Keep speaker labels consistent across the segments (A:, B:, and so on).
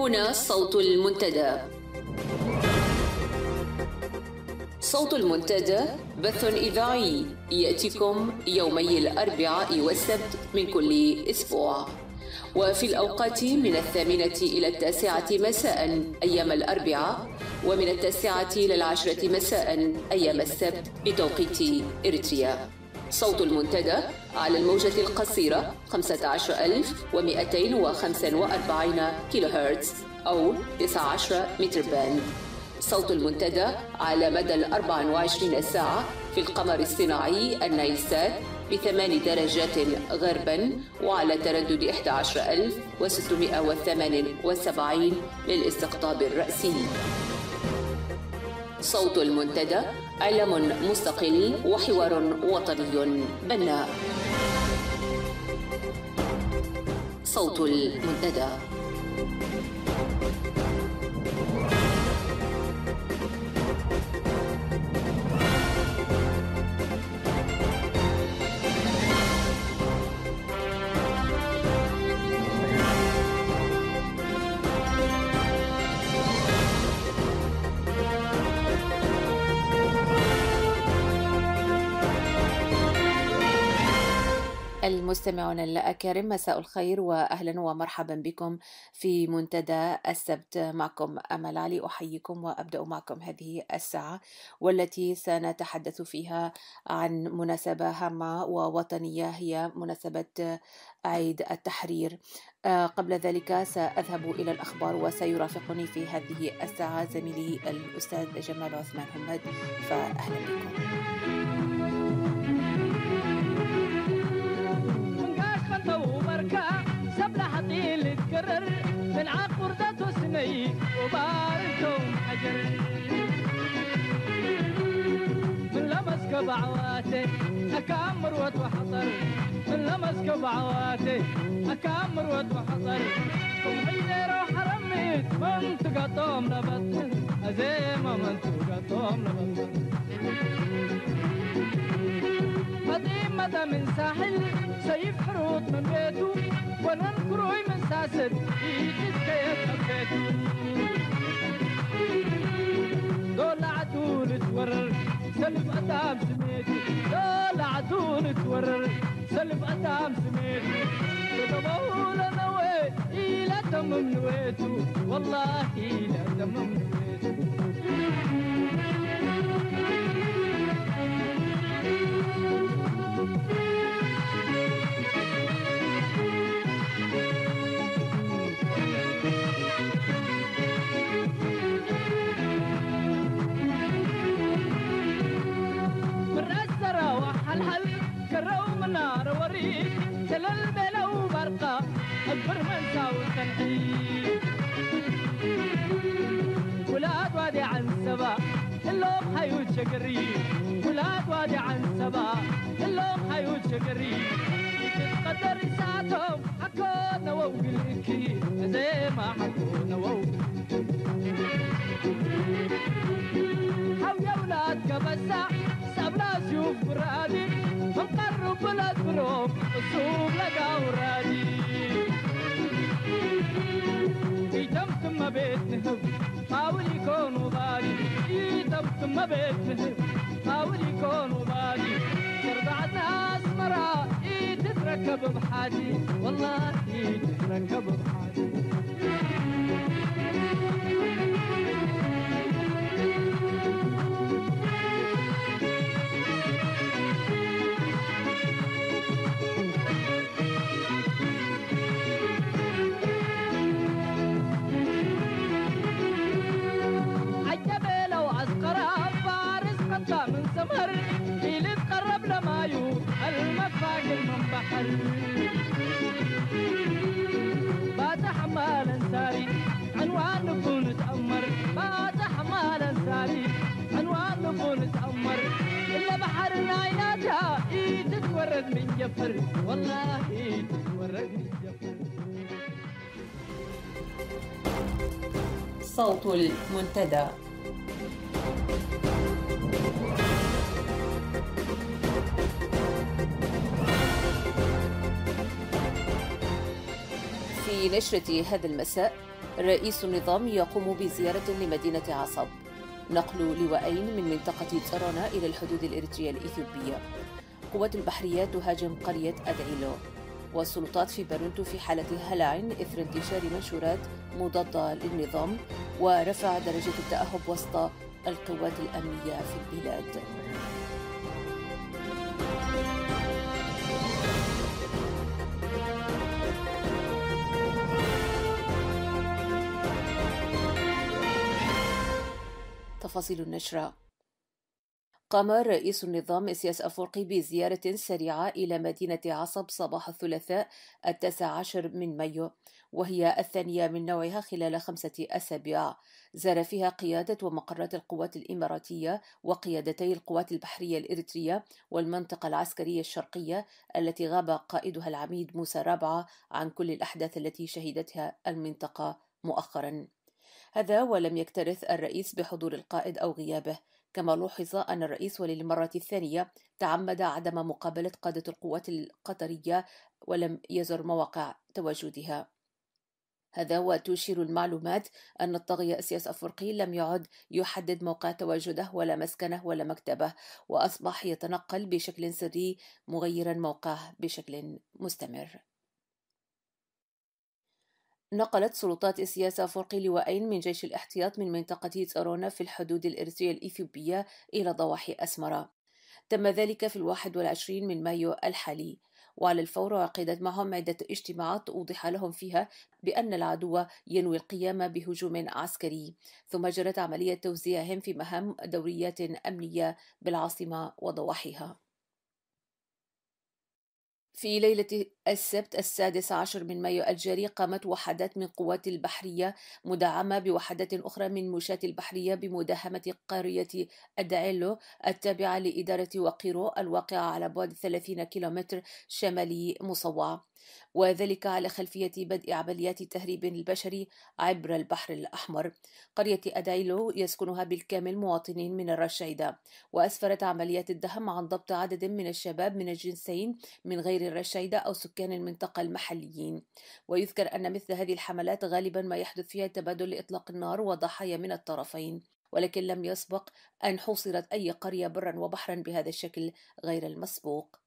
A: هنا صوت المنتدى. صوت المنتدى بث إذاعي يأتيكم يومي الأربعاء والسبت من كل أسبوع، وفي الأوقات من 8 إلى 9 مساء أيام الأربعاء، ومن 9 إلى 10 مساء أيام السبت بتوقيت إريتريا. صوت المنتدى على الموجة القصيرة 15245 كيلو هرتز أو 19 متر باند. صوت المنتدى على مدى 24 ساعة في القمر الصناعي النايلسات ب8 درجات غربا، وعلى تردد 11678 للاستقطاب الرأسي. صوت المنتدى علم مستقل وحوار وطني بناء. صوت المنتدى. المستمعون الأكارم، مساء الخير وأهلا ومرحبا بكم في منتدى السبت. معكم أمل علي، أحييكم وأبدأ معكم هذه الساعة والتي سنتحدث فيها عن مناسبة هامة ووطنية، هي مناسبة عيد التحرير. قبل ذلك سأذهب إلى الأخبار، وسيرافقني في هذه الساعة زميلي الأستاذ جمال عثمان همد، فأهلا بكم.
B: اللي تكرر من عقردة سني وباركهم حجر من لمسك بعواته أكامر وتحضر، من لمسك بعواته أكامر وتحضر. ومحيدر وحرميت منطقة طوم نبطل أزيمة منطقة طوم نبطل قديمة من ساحل سيف حروط من بيته وننكروي من ساسد يجد كيف حبيته. دول عدول تورر سلف أتام سميتي، دول عدول تورر سلف أتام سميتي. وضبول نوي إلى تمم نويته، والله إلى تمم نويته. الحل كرو منار وريد تلل بلو برقة أكبر من ساوي تنحيد. ولاد وادي عن سبا اللوم حيوت شقري، ولاد وادي عن سبا اللوم حيوت شقري. تتقدر ساعتهم حكونا ووقلكي زي ما حكونا ووقلكي. حو يا ولاد كبسع سابنا سيوف برادي منقرب بلاد بروم الصوب لقا ورادي. يتمتم ما بيت نهب حاول يكونوا باقي، يتمتم ما بيت نهب حاول يكونوا باقي. تربع الناس مرا تتركب بحاجي، والله تتركب بحاجي. من سمر اللي تقرب لمايو المفاق المنبحر. بات حمالا ساري عنوان نكون تأمر، بات حمالا ساري عنوان نكون تأمر. إلا بحر ناياتها تتورد من جفر، والله تتورد من جفر.
A: صوت المنتدى. في نشرة هذا المساء رئيس النظام يقوم بزيارة لمدينة عصب. نقل لواءين من منطقة ترانا إلى الحدود الإريترية الإثيوبية. قوات البحرية تهاجم قرية أدعيلو. والسلطات في بارونتو في حالة هلع إثر انتشار منشورات مضادة للنظام ورفع درجة التأهب وسط القوات الأمنية في البلاد. تفاصيل النشرة. قام رئيس النظام إسياس أفورقي بزيارة سريعة إلى مدينة عصب صباح الثلاثاء 19 من مايو، وهي الثانية من نوعها خلال 5 أسابيع. زار فيها قيادة ومقرات القوات الإماراتية وقيادتي القوات البحرية الإريترية والمنطقة العسكرية الشرقية التي غاب قائدها العميد موسى رابعة عن كل الأحداث التي شهدتها المنطقة مؤخرا. هذا ولم يكترث الرئيس بحضور القائد أو غيابه، كما لوحظ أن الرئيس وللمرة الثانية تعمد عدم مقابلة قادة القوات القطرية ولم يزر مواقع تواجدها. هذا وتشير المعلومات أن الطاغية إسياس أفورقي لم يعد يحدد موقع تواجده ولا مسكنه ولا مكتبه، وأصبح يتنقل بشكل سري مغيرا موقعه بشكل مستمر. نقلت سلطات إسياس أفورقي لواءين من جيش الاحتياط من منطقة تارونا في الحدود الإريترية الإثيوبية إلى ضواحي أسمرة. تم ذلك في 21 من مايو الحالي، وعلى الفور عقدت معهم عدة اجتماعات أوضح لهم فيها بأن العدو ينوي القيام بهجوم عسكري، ثم جرت عملية توزيعهم في مهام دوريات أمنية بالعاصمة وضواحيها. في ليلة السبت 16 من مايو الجاري قامت وحدات من قوات البحرية مدعمة بوحدات أخرى من مشاة البحرية بمداهمة قرية أدعيلو التابعة لإدارة وقيرو الواقعة على بعد 30 كيلومتر شمالي مصوع، وذلك على خلفية بدء عمليات تهريب البشري عبر البحر الأحمر. قرية أدعيلو يسكنها بالكامل مواطنين من الرشيدة، وأسفرت عمليات الدهم عن ضبط عدد من الشباب من الجنسين من غير الرشيدة أو سكان المنطقة المحليين. ويذكر أن مثل هذه الحملات غالبا ما يحدث فيها تبادل لإطلاق النار وضحايا من الطرفين، ولكن لم يسبق أن حوصرت أي قرية برا وبحرا بهذا الشكل غير المسبوق.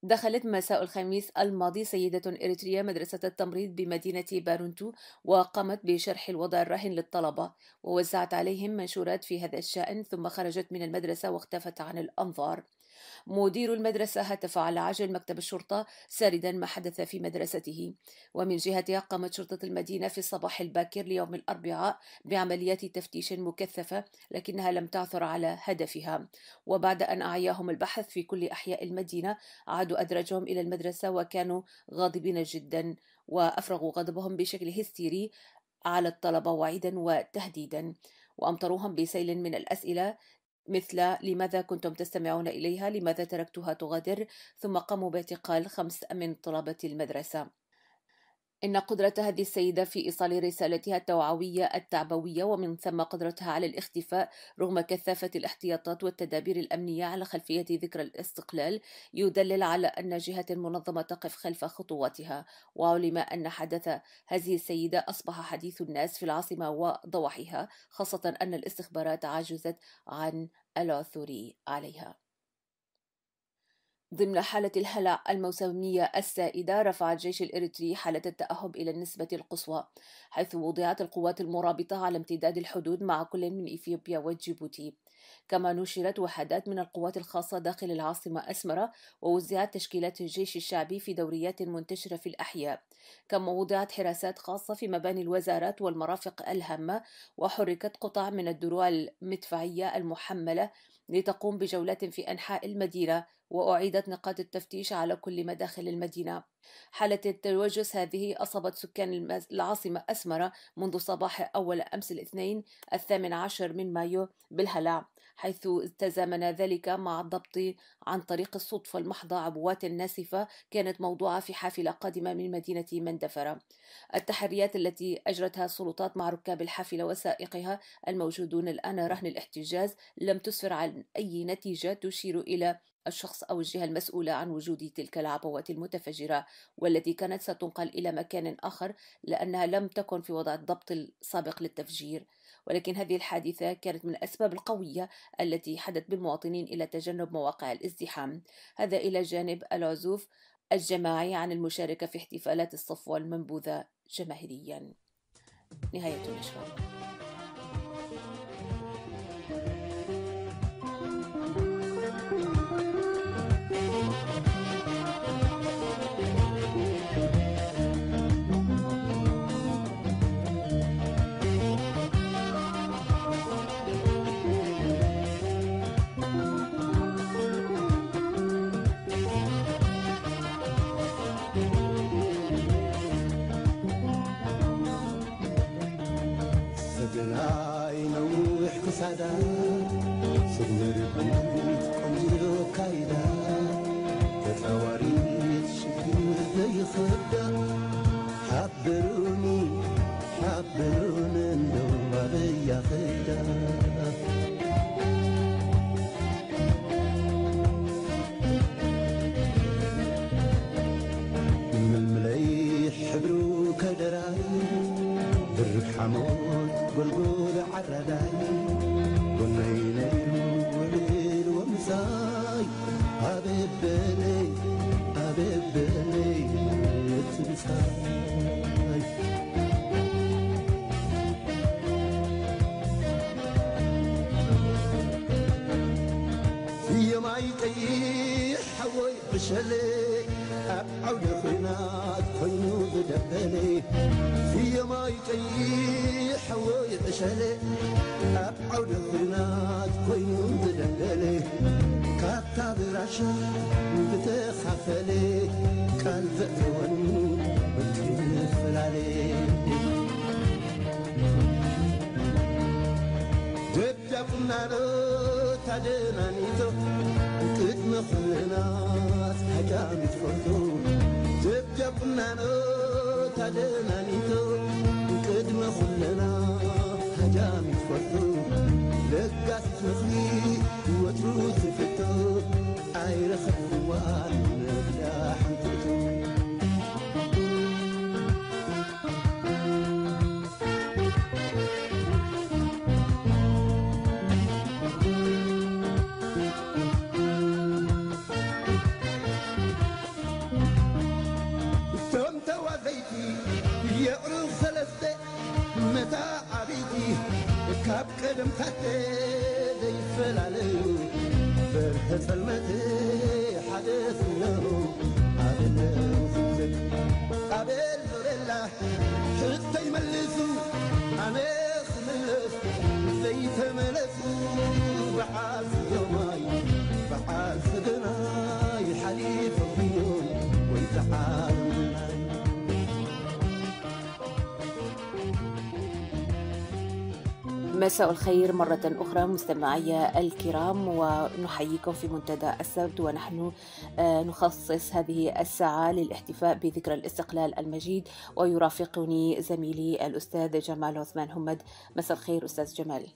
A: دخلت مساء الخميس الماضي سيدة إريترية مدرسة التمريض بمدينة بارونتو، وقامت بشرح الوضع الراهن للطلبة ووزعت عليهم منشورات في هذا الشأن، ثم خرجت من المدرسة واختفت عن الأنظار. مدير المدرسة هتف على عجل مكتب الشرطة ساردا ما حدث في مدرسته. ومن جهتها قامت شرطة المدينة في الصباح الباكر ليوم الأربعاء بعمليات تفتيش مكثفة، لكنها لم تعثر على هدفها. وبعد أن أعياهم البحث في كل أحياء المدينة عادوا أدرجهم إلى المدرسة وكانوا غاضبين جدا، وأفرغوا غضبهم بشكل هستيري على الطلبة وعيدا وتهديدا، وأمطروهم بسيل من الأسئلة مثل لماذا كنتم تستمعون إليها؟ لماذا تركتها تغادر؟ ثم قاموا باعتقال 5 من طلبة المدرسة. إن قدرة هذه السيدة في إيصال رسالتها التوعوية التعبوية ومن ثم قدرتها على الاختفاء رغم كثافة الاحتياطات والتدابير الأمنية على خلفية ذكرى الاستقلال يدلل على أن جهات منظمة تقف خلف خطواتها. وعلم أن حدث هذه السيدة أصبح حديث الناس في العاصمة وضواحيها، خاصة أن الاستخبارات عجزت عن العثور عليها. ضمن حالة الهلع الموسمية السائدة، رفع الجيش الإريتري حالة التأهب إلى النسبة القصوى، حيث وضعت القوات المرابطة على امتداد الحدود مع كل من إثيوبيا وجيبوتي. كما نشرت وحدات من القوات الخاصة داخل العاصمة أسمرة، ووزعت تشكيلات الجيش الشعبي في دوريات منتشرة في الأحياء. كما وضعت حراسات خاصة في مباني الوزارات والمرافق الهامة، وحركت قطع من الدروع المدفعية المحملة لتقوم بجولات في أنحاء المدينة، وأعيدت نقاط التفتيش على كل مداخل المدينة. حالة التوجس هذه أصابت سكان العاصمة أسمرة منذ صباح أول أمس الاثنين 18 من مايو بالهلع، حيث تزامن ذلك مع الضبط عن طريق الصدفة المحضة عبوات ناسفة كانت موضوعة في حافلة قادمة من مدينة مندفرة. التحريات التي أجرتها السلطات مع ركاب الحافلة وسائقها الموجودون الآن رهن الاحتجاز لم تسفر عن أي نتيجة تشير إلى الشخص أو الجهة المسؤولة عن وجود تلك العبوات المتفجرة، والتي كانت ستنقل إلى مكان آخر لأنها لم تكن في وضع الضبط السابق للتفجير. ولكن هذه الحادثة كانت من الأسباب القوية التي حدت بالمواطنين إلى تجنب مواقع الازدحام، هذا إلى جانب العزوف الجماعي عن المشاركة في احتفالات الصفوة المنبوذة جماهيريا. نهاية النشرة.
C: sada سنربيت قمزلو كايدا تتواريت شكور ذي خدا حبروني اندو ما بيا خدا من المليح حبرو كدراي درب حمود قلقول عرداي وليل ومساي حبيبني تنساي في ماي قيح حوي بشلي أعود خينات خينو بدبلي في ماي قيح حوي بشلي أعود خينات خينو بدبلي كاتا براشا بتخافلي قلب ثواني بتخفل عليه دبنا تدنانيتو قد مخلنات حجام تفوتو دبنا تدنانيتو قد مخلنات حجام تفوتو لقات تخلي وتروت فتو عير خوان لا حنتو كاب قدم خطي ذي فلاليو فرحة المتي حدث له قابل خبزك قابل فرلا حتى يملسوا عنيخ ملس ذي تملسوا بحاس يوماي بحاس دناي حليف الضيون ويتحال
A: مساء الخير مرة أخرى مستمعي الكرام، ونحييكم في منتدى السبت، ونحن نخصص هذه الساعة للاحتفاء بذكرى الاستقلال المجيد، ويرافقني زميلي الأستاذ جمال عثمان همد. مساء الخير أستاذ جمال.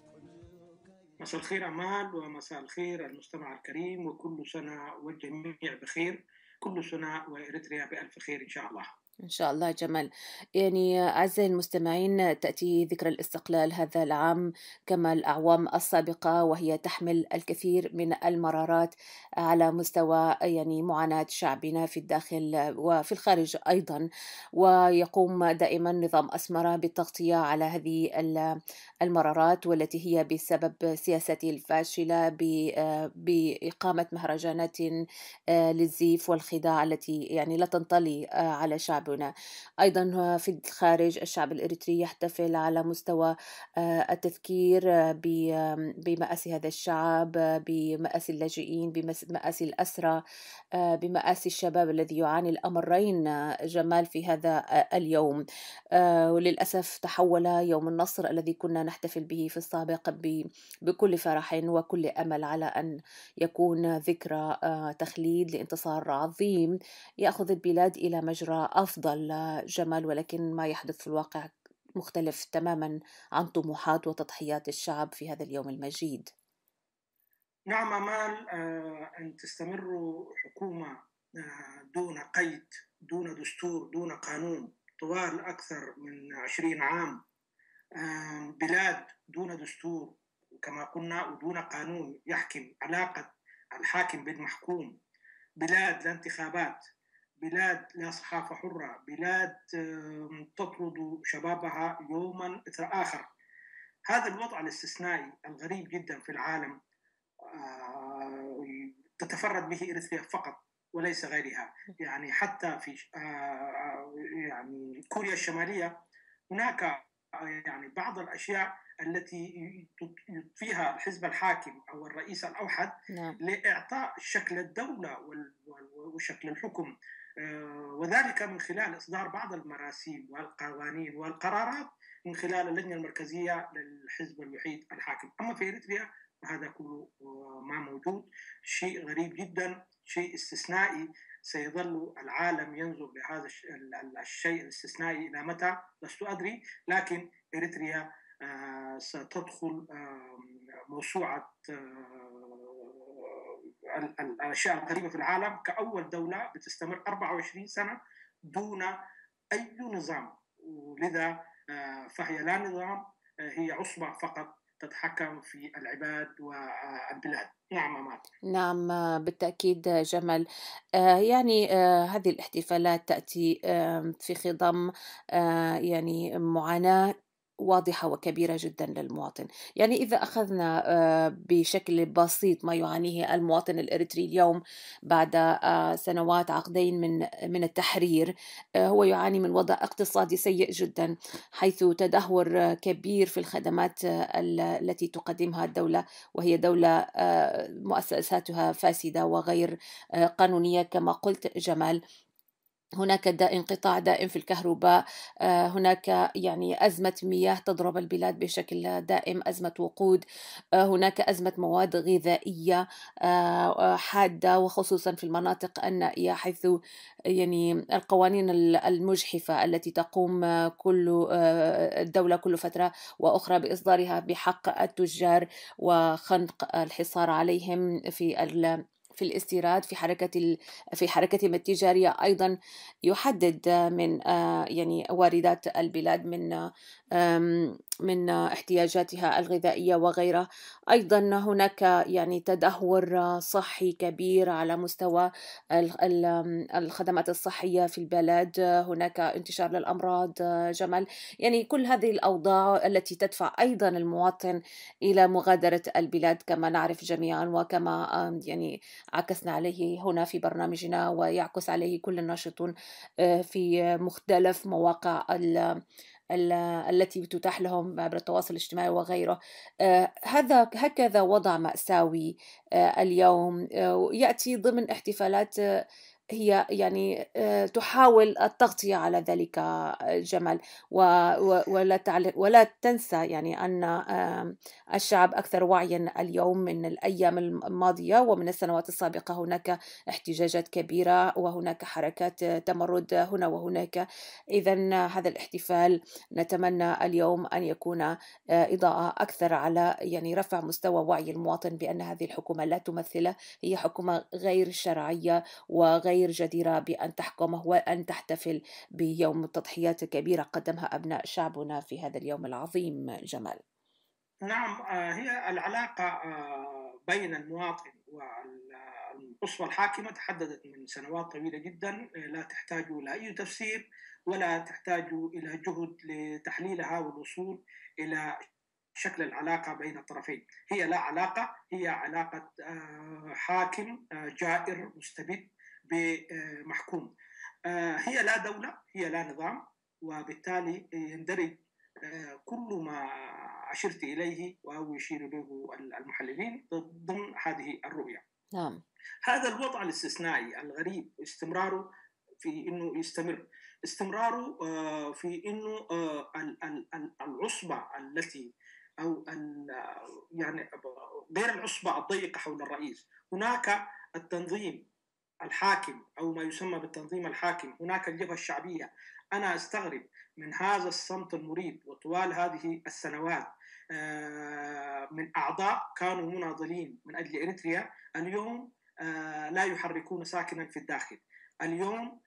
D: مساء الخير أمال، ومساء الخير المستمع الكريم، وكل سنة والجميع بخير، كل سنة وإريتريا بألف خير إن شاء الله.
A: إن شاء الله جمال. يعني أعزائي المستمعين، تأتي ذكرى الاستقلال هذا العام كما الأعوام السابقة، وهي تحمل الكثير من المرارات على مستوى يعني معاناة شعبنا في الداخل وفي الخارج أيضا، ويقوم دائما نظام أسمرة بالتغطية على هذه المرارات، والتي هي بسبب سياسته الفاشلة بإقامة مهرجانات للزيف والخداع التي يعني لا تنطلي على شعب شعبنا. أيضا في الخارج الشعب الإريتري يحتفل على مستوى التذكير بمآسي هذا الشعب، بمآسي اللاجئين، بمآسي الأسرى، بمآسي الشباب الذي يعاني الأمرين جمال في هذا اليوم. وللأسف تحول يوم النصر الذي كنا نحتفل به في السابق بكل فرح وكل أمل على أن يكون ذكرى تخليد لانتصار عظيم يأخذ البلاد إلى مجرى أفضل جمال، ولكن ما يحدث في الواقع مختلف تماما عن طموحات وتضحيات الشعب في هذا اليوم المجيد.
D: نعم أمال، أن تستمر حكومة دون قيد، دون دستور، دون قانون طوال أكثر من 20 عام، بلاد دون دستور كما قلنا ودون قانون يحكم علاقة الحاكم بالمحكوم، بلاد لا انتخابات، بلاد لا صحافة حرة، بلاد تطرد شبابها يوما إثر آخر. هذا الوضع الاستثنائي الغريب جدا في العالم تتفرد به إريتريا فقط وليس غيرها. يعني حتى في يعني كوريا الشمالية هناك يعني بعض الأشياء التي فيها الحزب الحاكم أو الرئيس الأوحد لإعطاء شكل الدولة وشكل الحكم، وذلك من خلال إصدار بعض المراسيم والقوانين والقرارات من خلال اللجنة المركزية للحزب الوحيد الحاكم. أما في إريتريا هذا كله ما موجود، شيء غريب جدا، شيء استثنائي. سيظل العالم ينظر لهذا الشيء الاستثنائي إلى متى لست أدري، لكن إريتريا ستدخل موسوعة الأشياء الغريبة في العالم كأول دولة بتستمر 24 سنة دون أي نظام، ولذا فهي لا نظام، هي عصبة فقط تتحكم في العباد والبلاد. نعم أمال.
A: نعم بالتأكيد جمال. يعني هذه الاحتفالات تأتي في خضم يعني معاناة واضحة وكبيرة جدا للمواطن. يعني إذا أخذنا بشكل بسيط ما يعانيه المواطن الإريتري اليوم بعد سنوات عقدين من التحرير، هو يعاني من وضع اقتصادي سيء جدا، حيث تدهور كبير في الخدمات التي تقدمها الدولة، وهي دولة مؤسساتها فاسدة وغير قانونية كما قلت جمال. هناك انقطاع دائم في الكهرباء، هناك يعني أزمة مياه تضرب البلاد بشكل دائم، أزمة وقود، هناك أزمة مواد غذائية حادة، وخصوصا في المناطق النائية، حيث يعني القوانين المجحفة التي تقوم كل الدولة كل فترة وأخرى بإصدارها بحق التجار وخنق الحصار عليهم في الاستيراد، في حركتهم التجارية. أيضا يحدد من يعني واردات البلاد من احتياجاتها الغذائية وغيرها. أيضا هناك يعني تدهور صحي كبير على مستوى الخدمات الصحية في البلد، هناك انتشار للأمراض جمال. يعني كل هذه الأوضاع التي تدفع أيضا المواطن إلى مغادرة البلاد كما نعرف جميعا، وكما يعني عكسنا عليه هنا في برنامجنا ويعكس عليه كل الناشطون في مختلف مواقع التي تتاح لهم عبر التواصل الاجتماعي وغيره. هكذا وضع مأساوي اليوم يأتي ضمن احتفالات هي يعني تحاول التغطية على ذلك جمال، ولا تنسى يعني أن الشعب أكثر وعيا اليوم من الأيام الماضية ومن السنوات السابقة. هناك احتجاجات كبيرة وهناك حركات تمرد هنا وهناك. إذن هذا الاحتفال نتمنى اليوم أن يكون إضاءة أكثر على يعني رفع مستوى وعي المواطن بأن هذه الحكومة لا تمثله، هي حكومة غير شرعية وغير جديرة بأن تحكمه وأن تحتفل بيوم التضحيات الكبيرة قدمها أبناء شعبنا في هذا اليوم العظيم جمال.
D: نعم، هي العلاقة بين المواطن والأسرة الحاكمة تحددت من سنوات طويلة جدا، لا تحتاج إلى أي تفسير ولا تحتاج إلى جهد لتحليلها والوصول إلى شكل العلاقة بين الطرفين. هي لا علاقة، هي علاقة حاكم جائر مستبد بمحكوم. هي لا دولة، هي لا نظام، وبالتالي يندرج كل ما أشرت إليه أو يشير إليه المحللين ضمن هذه الرؤية.
A: نعم.
D: هذا الوضع الاستثنائي الغريب استمراره في انه يستمر، استمراره في انه العصبه التي او يعني غير العصبه الضيقه حول الرئيس، هناك التنظيم الحاكم او ما يسمى بالتنظيم الحاكم، هناك الجبهه الشعبيه. انا استغرب من هذا الصمت المريب وطوال هذه السنوات من اعضاء كانوا مناضلين من اجل اريتريا، اليوم لا يحركون ساكنا في الداخل، اليوم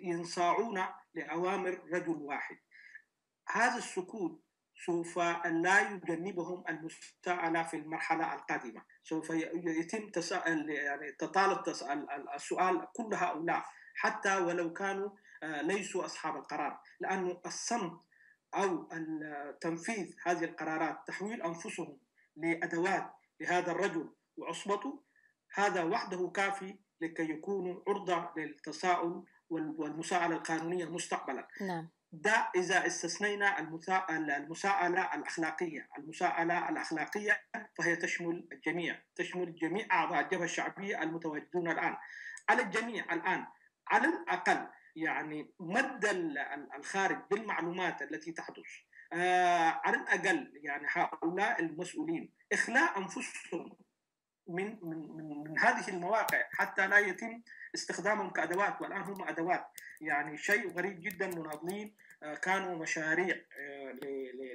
D: ينصاعون لأوامر رجل واحد. هذا السكوت سوف لا يجنبهم المساءلة في المرحلة القادمة، سوف يتم يعني تطالب السؤال كل هؤلاء حتى ولو كانوا ليسوا أصحاب القرار، لأن الصمت أو تنفيذ هذه القرارات، تحويل أنفسهم لأدوات لهذا الرجل وعصبته، هذا وحده كافي لكي يكونوا عرضة للتساؤل والمساءلة القانونية مستقبلا.
A: نعم.
D: ده إذا استثنينا المساءلة الأخلاقية. المساءلة الأخلاقية فهي تشمل الجميع، تشمل جميع أعضاء الجبهة الشعبية المتواجدون الآن، على الجميع الآن على الأقل يعني مد الخارج بالمعلومات التي تحدث، على الأقل يعني هؤلاء المسؤولين إخلاء أنفسهم من هذه المواقع حتى لا يتم استخدامهم كأدوات، والآن هم أدوات. يعني شيء غريب جدا، مناضلين كانوا مشاريع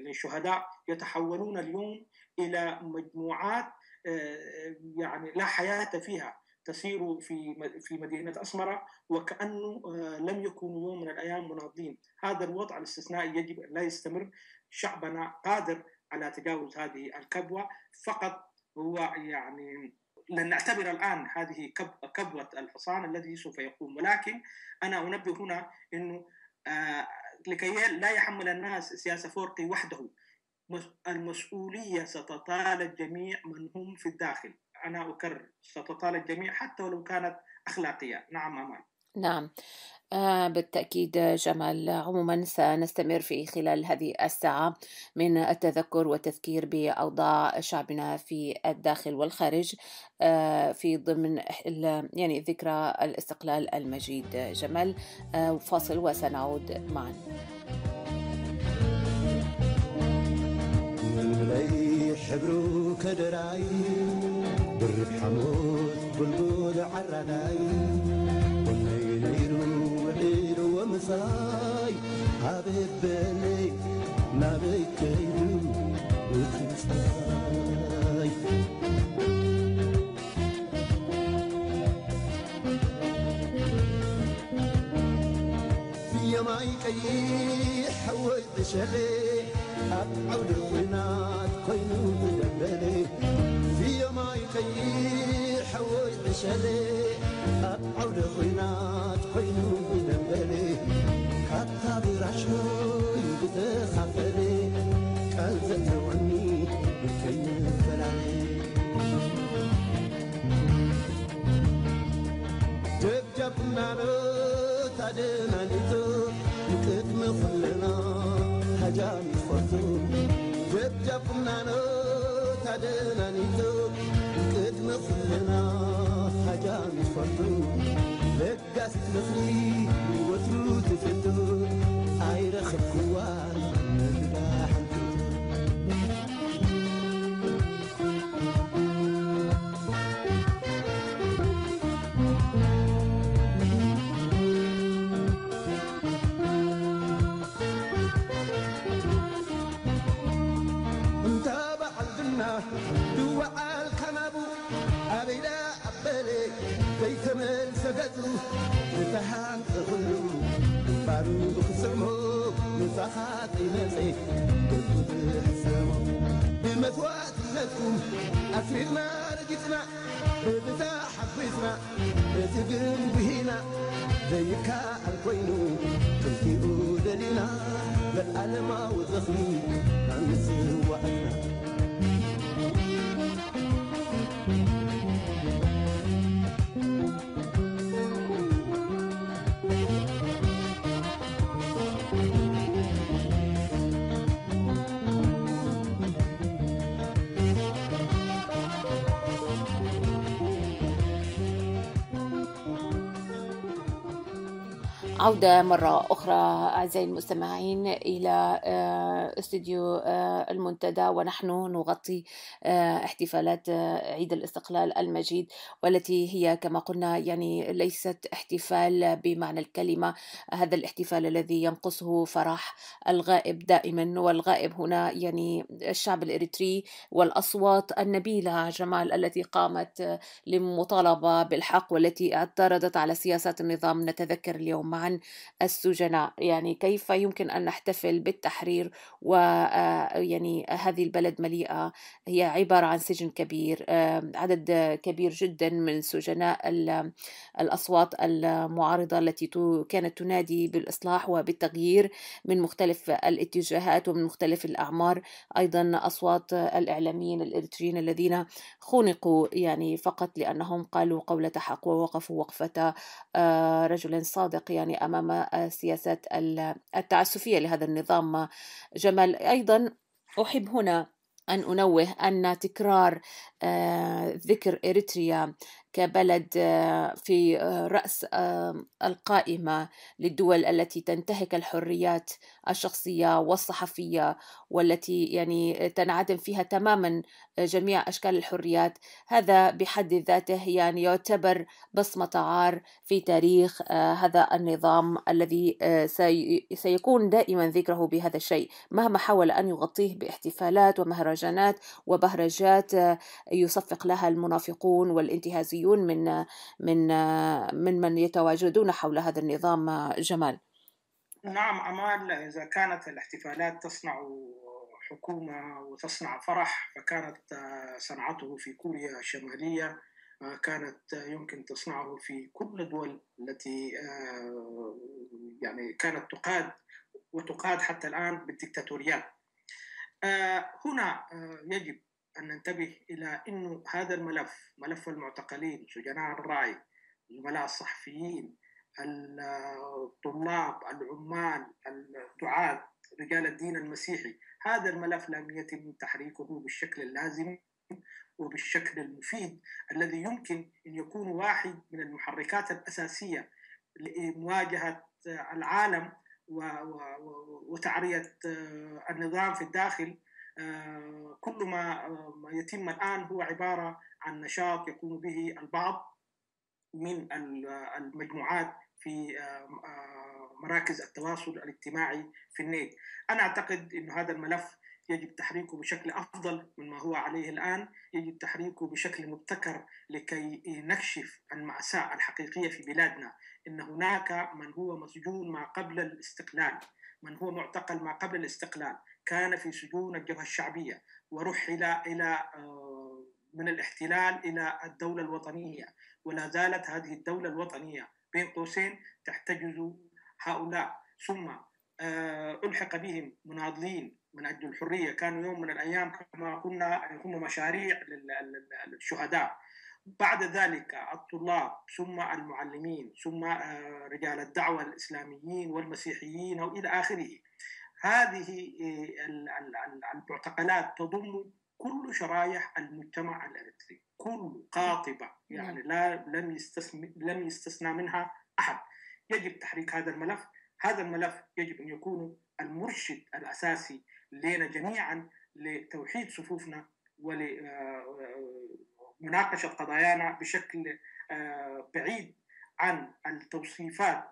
D: للشهداء يتحولون اليوم إلى مجموعات يعني لا حياة فيها، تسير في مدينة أسمرة وكأنه لم يكونوا يوم من الأيام مناضلين. هذا الوضع الاستثنائي يجب أن لا يستمر. شعبنا قادر على تجاوز هذه الكبوة، فقط هو يعني لن نعتبر الآن هذه كبوة الحصان الذي سوف يقوم. ولكن أنا أنبه هنا أنه لكي لا يحمل الناس سياسة فورقي وحده، المسؤولية ستطال الجميع من هم في الداخل. أنا أكرر، ستطال الجميع حتى ولو كانت أخلاقية. نعم أمان.
A: نعم. بالتأكيد جمال. عموما سنستمر في خلال هذه الساعة من التذكر والتذكير بأوضاع شعبنا في الداخل والخارج في ضمن يعني ذكرى الاستقلال المجيد. جمال، فاصل وسنعود معا.
C: حبرو كدراي برد حمود بلبل عرناي وليلو ومساي حبيب بني نبي كيدو وتنساي في ماي كي حوي بشري عود الخنات قينو بدبلي في ماي كي حوي بشري عود الخنات قينو بدبلي حتى براشوي بتخافلي كان زتوني بكي فلاني جبجبنا له تدمنيتو نقدم كلنا هجامي فرطو جبجبنا له تدمنيتو نقدم كلنا هجامي فرطو لقاس تلفني وترو تفتو عيرخب كوار مداح دوعال كنابو أبيلا أبلي بيتمل سجدو نتهان تغلو بارو خسمو نفخات نسي قلت حسمو بمثوات نتكم أفرقنا رجتنا بتا حبيتنا بتقل بهنا ذيكا الكوينو تلقيو دلينا بالألما وزخمي ننسي وعدنا
A: عودة مرة أخرى أعزائي المستمعين إلى استديو المنتدى، ونحن نغطي احتفالات عيد الاستقلال المجيد، والتي هي كما قلنا يعني ليست احتفال بمعنى الكلمة. هذا الاحتفال الذي ينقصه فرح الغائب دائما، والغائب هنا يعني الشعب الإريتري والأصوات النبيلة جمال التي قامت للمطالبة بالحق والتي اعترضت على سياسات النظام. نتذكر اليوم معا السجناء، يعني كيف يمكن أن نحتفل بالتحرير ويعني هذه البلد مليئة، هي عبارة عن سجن كبير، عدد كبير جدا من سجناء الأصوات المعارضة التي كانت تنادي بالإصلاح وبالتغيير من مختلف الاتجاهات ومن مختلف الأعمار. أيضا أصوات الإعلاميين الإريتريين الذين خنقوا يعني فقط لأنهم قالوا قولة حق ووقفوا وقفة رجل صادق يعني أمام السياسات التعسفية لهذا النظام. جمال، أيضا أحب هنا أن أنوه أن تكرار ذكر إريتريا كبلد في رأس القائمة للدول التي تنتهك الحريات الشخصية والصحفية، والتي يعني تنعدم فيها تماما جميع أشكال الحريات، هذا بحد ذاته يعني يعتبر بصمة عار في تاريخ هذا النظام الذي سيكون دائما ذكره بهذا الشيء مهما حاول أن يغطيه باحتفالات ومهرجانات وبهرجات يصفق لها المنافقون والانتهازيون من يتواجدون حول هذا النظام. جمال.
D: نعم أمال، إذا كانت الاحتفالات تصنع حكومة وتصنع فرح، فكانت صنعته في كوريا الشمالية كانت يمكن تصنعه في كل الدول التي يعني كانت تقاد حتى الآن بالديكتاتوريات. هنا يجب أن ننتبه إلى أن هذا الملف، ملف المعتقلين، سجناء الرأي، زملاء الصحفيين، الطلاب، العمال، الدعاة، رجال الدين المسيحي، هذا الملف لم يتم تحريكه بالشكل اللازم وبالشكل المفيد الذي يمكن أن يكون واحد من المحركات الأساسية لمواجهة العالم وتعرية النظام في الداخل. كل ما يتم الآن هو عبارة عن نشاط يقوم به البعض من المجموعات في مراكز التواصل الاجتماعي في النت. أنا أعتقد أن هذا الملف يجب تحريكه بشكل أفضل مما هو عليه الآن، يجب تحريكه بشكل مبتكر لكي نكشف المأساة الحقيقية في بلادنا. إن هناك من هو مسجون ما قبل الاستقلال، من هو معتقل ما قبل الاستقلال، كان في سجون الجبهة الشعبية ورحل إلى من الاحتلال إلى الدولة الوطنية، ولا زالت هذه الدولة الوطنية بين قوسين تحتجز هؤلاء. ثم ألحق بهم مناضلين من أجل الحرية كانوا يوم من الأيام كما كنا هم مشاريع للشهداء. بعد ذلك الطلاب، ثم المعلمين، ثم رجال الدعوة الإسلاميين والمسيحيين وإلى آخره. هذه المعتقلات تضم كل شرائح المجتمع الإريتري، كل قاطبة، يعني لم يستثنى منها أحد. يجب تحريك هذا الملف. هذا الملف يجب أن يكون المرشد الأساسي لنا جميعا لتوحيد صفوفنا ولمناقشة قضايانا بشكل بعيد عن التوصيفات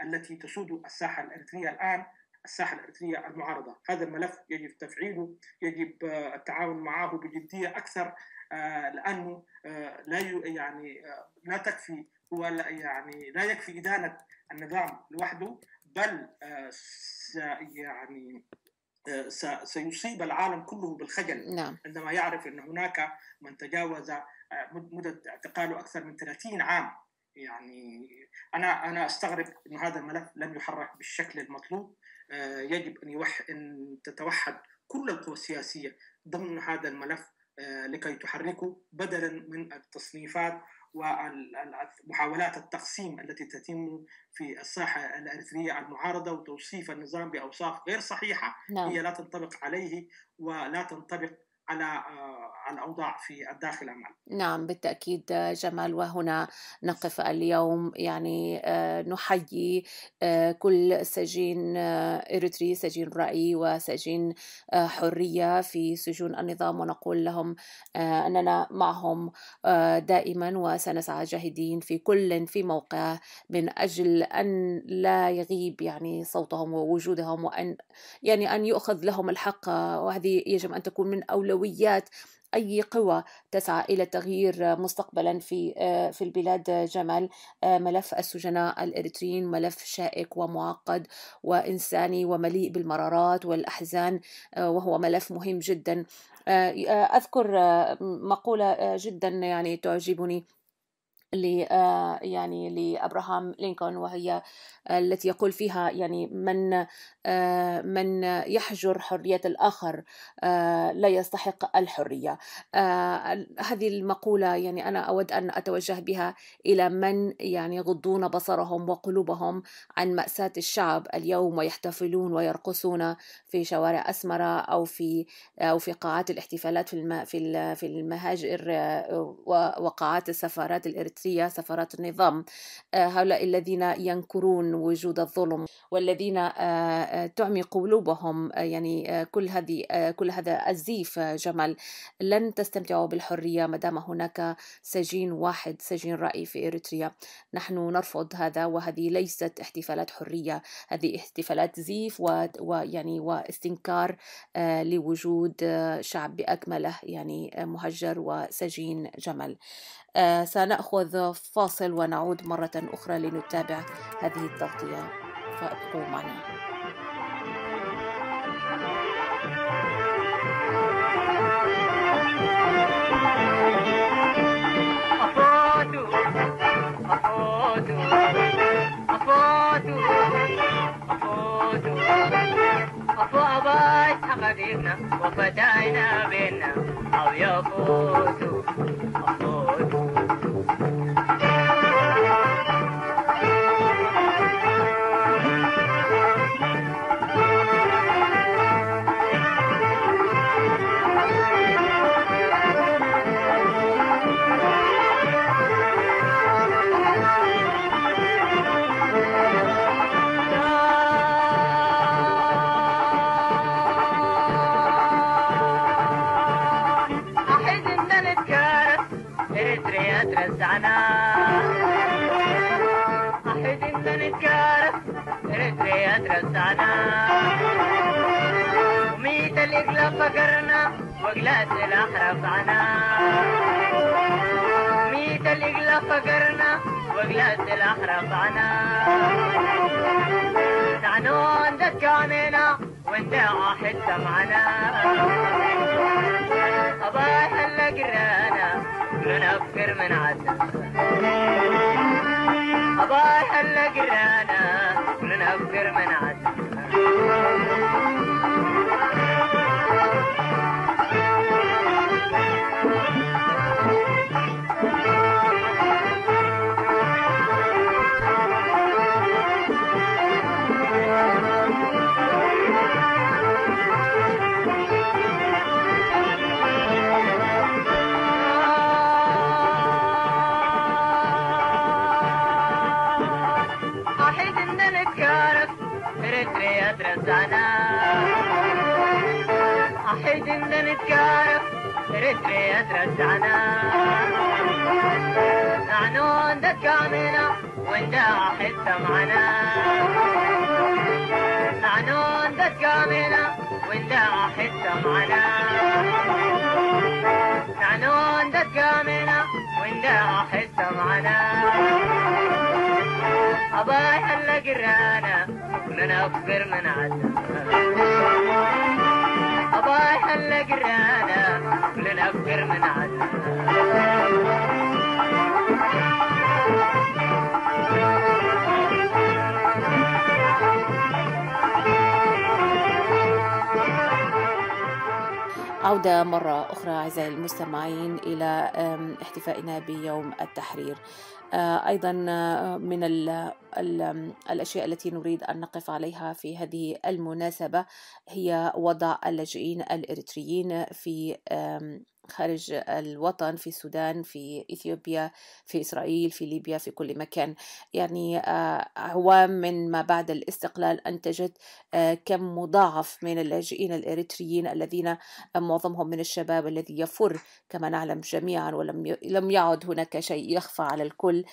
D: التي تسود الساحة الإريترية الآن، الساحة الإريترية المعارضة. هذا الملف يجب تفعيله، يجب التعاون معه بجدية أكثر، لأنه لا تكفي، هو يعني لا يكفي إدانة النظام لوحده، بل سيصيب العالم كله بالخجل.
A: نعم.
D: عندما يعرف أن هناك من تجاوز مدة اعتقاله أكثر من 30 عام. يعني أنا أستغرب أن هذا الملف لم يحرك بالشكل المطلوب. يجب أن تتوحد كل القوى السياسية ضمن هذا الملف لكي تحركه، بدلا من التصنيفات ومحاولات التقسيم التي تتم في الساحة الإريترية المعارضة وتوصيف النظام بأوصاف غير صحيحة.
A: نعم.
D: هي لا تنطبق عليه ولا تنطبق على الأوضاع في الداخل أمل.
A: نعم بالتأكيد جمال، وهنا نقف اليوم يعني نحيي كل سجين إريتري، سجين رأي وسجين حرية في سجون النظام، ونقول لهم أننا معهم دائما، وسنسعى جاهدين في كل في موقعه من أجل أن لا يغيب يعني صوتهم ووجودهم، وأن يعني أن يؤخذ لهم الحق. وهذه يجب أن تكون من أولويات أي قوى تسعى إلى تغيير مستقبلا في البلاد. جمال، ملف السجناء الإريتريين ملف شائك ومعقد وإنساني ومليء بالمرارات والأحزان، وهو ملف مهم جدا. أذكر مقولة جدا يعني تعجبني يعني لأبراهام لينكولن، وهي التي يقول فيها يعني من يحجر حرية الآخر لا يستحق الحرية. هذه المقولة يعني أنا أود أن أتوجه بها إلى من يعني يغضون بصرهم وقلوبهم عن مأساة الشعب اليوم، ويحتفلون ويرقصون في شوارع أسمرة أو في قاعات الاحتفالات في المهاجر وقاعات السفارات الإريترية، سفارات النظام. هؤلاء الذين ينكرون وجود الظلم، والذين تعمي قلوبهم يعني كل هذا الزيف. جمال، لن تستمتعوا بالحرية ما دام هناك سجين واحد، سجين رأي في إريتريا. نحن نرفض هذا، وهذه ليست احتفالات حرية، هذه احتفالات زيف ويعني واستنكار لوجود شعب بأكمله يعني مهجر وسجين. جمال، سنأخذ فاصل ونعود مرة أخرى لنتابع هذه التغطية، فابقوا معنا.
B: وفتاينا بينا أو يفوتوا أحد إن نتكارف إريتريا ترسعنا، وميت الإقلاب فقرنا وقلات الأحرف عنا، ميت الإقلاب فقرنا وقلات الأحرف عنا، نعنو عندك كامنا وانت واحد سمعنا، أباي هلا قرانا ننفر من عدنا، أباي هلا قرانا ننفر من عدنا. أحد إن نتكارف إريتريا ترسعنا، نعنو عندك كامنا وانت واحد سمعنا، نعنو عندك كامنا وانت واحد سمعنا، نعنو عندك كامنا وانت واحد سمعنا، أباي هلا قرانا ننفر من عدنا، أباي هلا قرانا ننفر من عدنا.
A: عودة مرة أخرى أعزائي المستمعين إلى احتفائنا بيوم التحرير. أيضا من الأشياء التي نريد أن نقف عليها في هذه المناسبة هي وضع اللاجئين الإريتريين في خارج الوطن، في السودان، في إثيوبيا، في إسرائيل، في ليبيا، في كل مكان. يعني أعوام من ما بعد الاستقلال أنتجت كم مضاعف من اللاجئين الإريتريين الذين معظمهم من الشباب الذي يفر كما نعلم جميعا، ولم يعد هناك شيء يخفى على الكل،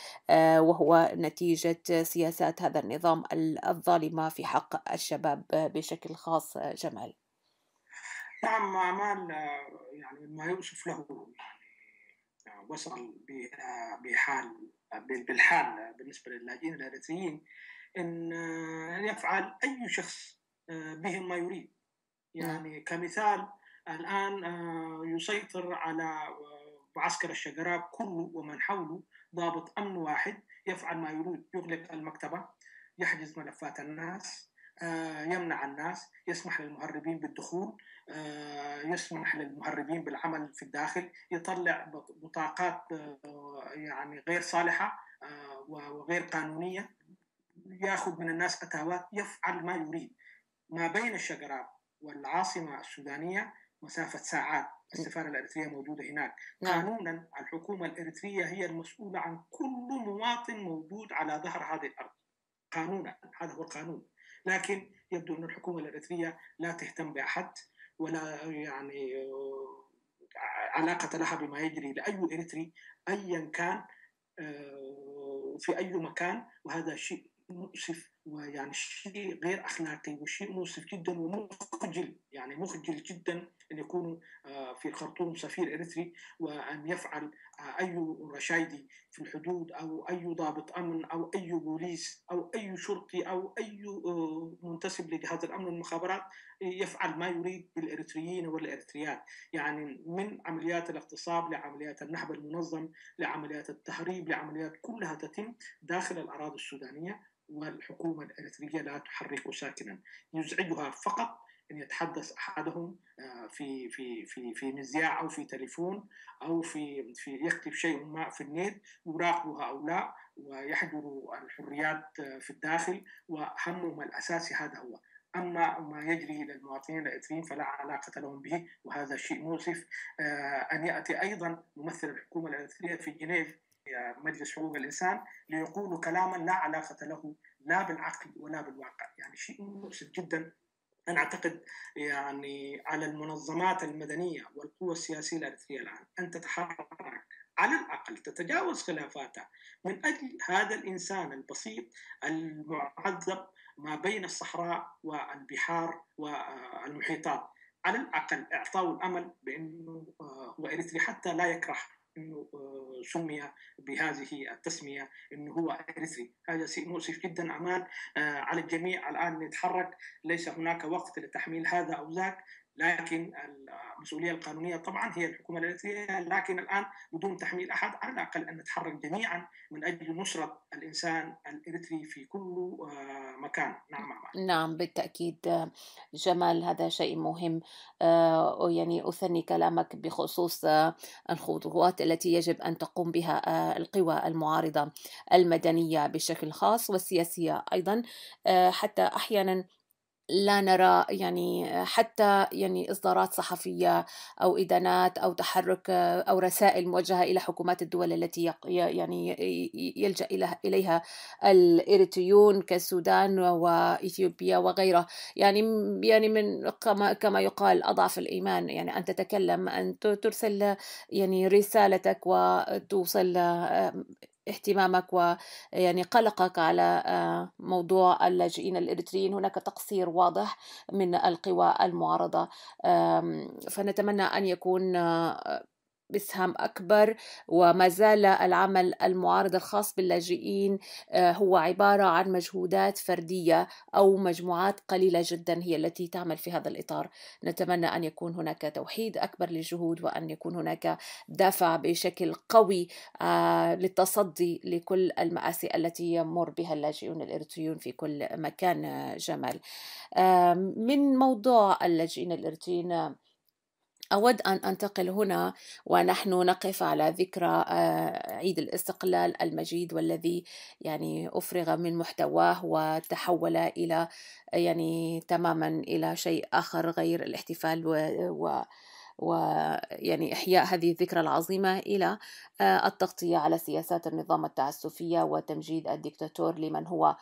A: وهو نتيجة سياسات هذا النظام الظالمة في حق الشباب بشكل خاص. جمال.
D: نعم أعمال، يعني ما يوصف له يعني وصل بالحال بالنسبة للاجئين الإريتريين أن يفعل أي شخص بهم ما يريد. يعني كمثال الآن يسيطر على معسكر الشقراب كله ومن حوله ضابط أمن واحد يفعل ما يريد، يغلق المكتبة، يحجز ملفات الناس، يمنع الناس، يسمح للمهربين بالدخول، يسمح للمهربين بالعمل في الداخل، يطلع بطاقات يعني غير صالحة وغير قانونية، يأخذ من الناس أتاوات، يفعل ما يريد. ما بين الشقراب والعاصمة السودانية مسافة ساعات، السفارة الإريترية موجودة هناك. قانونا الحكومة الإريترية هي المسؤولة عن كل مواطن موجود على ظهر هذه الأرض قانونا، هذا هو القانون. لكن يبدو أن الحكومة الإريترية لا تهتم بأحد، ولا يعني علاقة لها بما يجري لأي إريتري أيا كان في أي مكان. وهذا شيء مؤسف، ويعني شيء غير أخلاقي، وشيء مؤسف جدا ومخجل، يعني مخجل جدا أن يكون في الخرطوم سفير إريتري وأن يفعل أي رشايدي في الحدود أو أي ضابط أمن أو أي بوليس أو أي شرطي أو أي منتسب لجهاز الأمن والمخابرات يفعل ما يريد بالإريتريين والإريتريات. يعني من عمليات الاغتصاب لعمليات النهب المنظم لعمليات التهريب لعمليات كلها تتم داخل الأراضي السودانية، والحكومة الإريترية لا تحرك ساكنا. يزعجها فقط أن يتحدث أحدهم في مذياع أو في تليفون أو في يكتب شيء ما في النت، يراقبها أو لا، ويحجروا الحريات في الداخل، وهمهم الأساسي هذا هو. أما ما يجري للمواطنين الإريتريين فلا علاقة لهم به، وهذا شيء مؤسف. أن يأتي أيضا ممثل الحكومة الإريترية في جنيف مجلس حقوق الإنسان ليقولوا كلاما لا علاقة له لا بالعقل ولا بالواقع، يعني شيء مؤسف جدا. أنا أعتقد يعني على المنظمات المدنية والقوى السياسية الإريترية الآن أن تتحرك على الأقل تتجاوز خلافاتها من أجل هذا الإنسان البسيط المعذب ما بين الصحراء والبحار والمحيطات. على الأقل إعطاء الأمل بأنه هو إريتري حتى لا يكره أنه سمي بهذه التسمية أنه هو إريتري. هذا شيء مؤسف جدا. أمان على الجميع الآن نتحرك، ليس هناك وقت لتحميل هذا أو ذاك، لكن المسؤولية القانونية طبعا هي الحكومة الإريترية، لكن الآن بدون تحميل أحد على الأقل أن نتحرك جميعا من أجل نصرة الإنسان الإريتري في كل مكان.
A: نعم بالتأكيد جمال، هذا شيء مهم. يعني أثني كلامك بخصوص الخطوات التي يجب أن تقوم بها القوى المعارضة المدنية بشكل خاص والسياسية أيضا، حتى أحيانا لا نرى يعني حتى يعني إصدارات صحفية أو إدانات أو تحرك أو رسائل موجهة إلى حكومات الدول التي يعني يلجأ إليها الإريتريون كالسودان وإثيوبيا وغيرها. يعني من كما يقال أضعف الإيمان، يعني أن تتكلم، أن ترسل يعني رسالتك وتوصل اهتمامك ويعني قلقك على موضوع اللاجئين الإريتريين. هناك تقصير واضح من القوى المعارضة، فنتمنى أن يكون بسهم أكبر. وما زال العمل المعارض الخاص باللاجئين هو عبارة عن مجهودات فردية أو مجموعات قليلة جدا هي التي تعمل في هذا الإطار. نتمنى أن يكون هناك توحيد أكبر للجهود، وأن يكون هناك دافع بشكل قوي للتصدي لكل المآسي التي يمر بها اللاجئون الإريتريون في كل مكان. جمال، من موضوع اللاجئين الإريتريين أود أن أنتقل هنا ونحن نقف على ذكرى عيد الاستقلال المجيد، والذي يعني أفرغ من محتواه وتحول إلى يعني تماما إلى شيء آخر غير الاحتفال ويعني إحياء هذه الذكرى العظيمة إلى التغطية على سياسات النظام التعسفية وتمجيد الدكتاتور لمن هو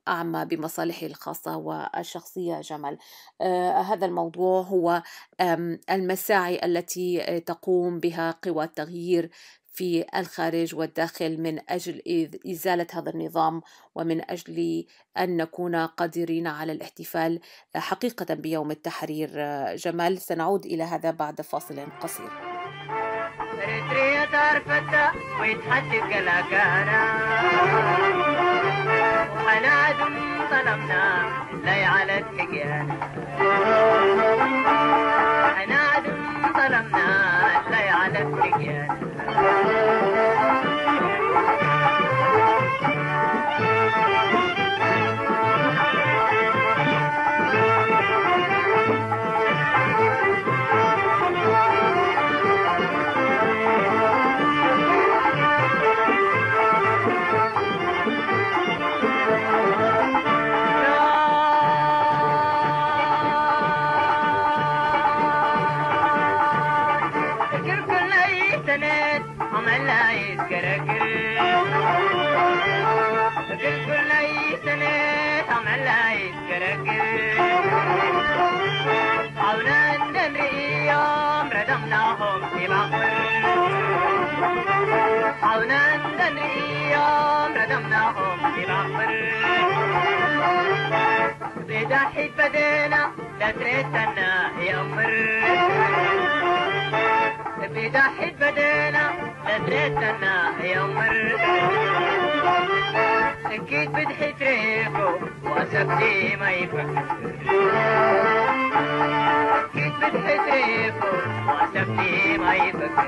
A: أعمى بمصالحه الخاصة والشخصية. جمال، هذا الموضوع هو المساعي التي تقوم بها قوى التغيير في الخارج والداخل من أجل إزالة هذا النظام، ومن أجل أن نكون قادرين على الاحتفال حقيقة بيوم التحرير. جمال، سنعود إلى هذا بعد فاصل قصير.
E: إريتريا تعرفت ويتحدث قلاقانا وأنا عدم ظلمنا لا على الحقيان، أنا عدم ظلمنا لا على الحقيان. بدحيت بدينا لا تريتنا يا أمر، بدحيت بدينا لا تريتنا يا أمر. سكيت بدحيت ريقو وسبتي ما يفكر، سكيت بدحيت ريقو وسبتي ما يفكر.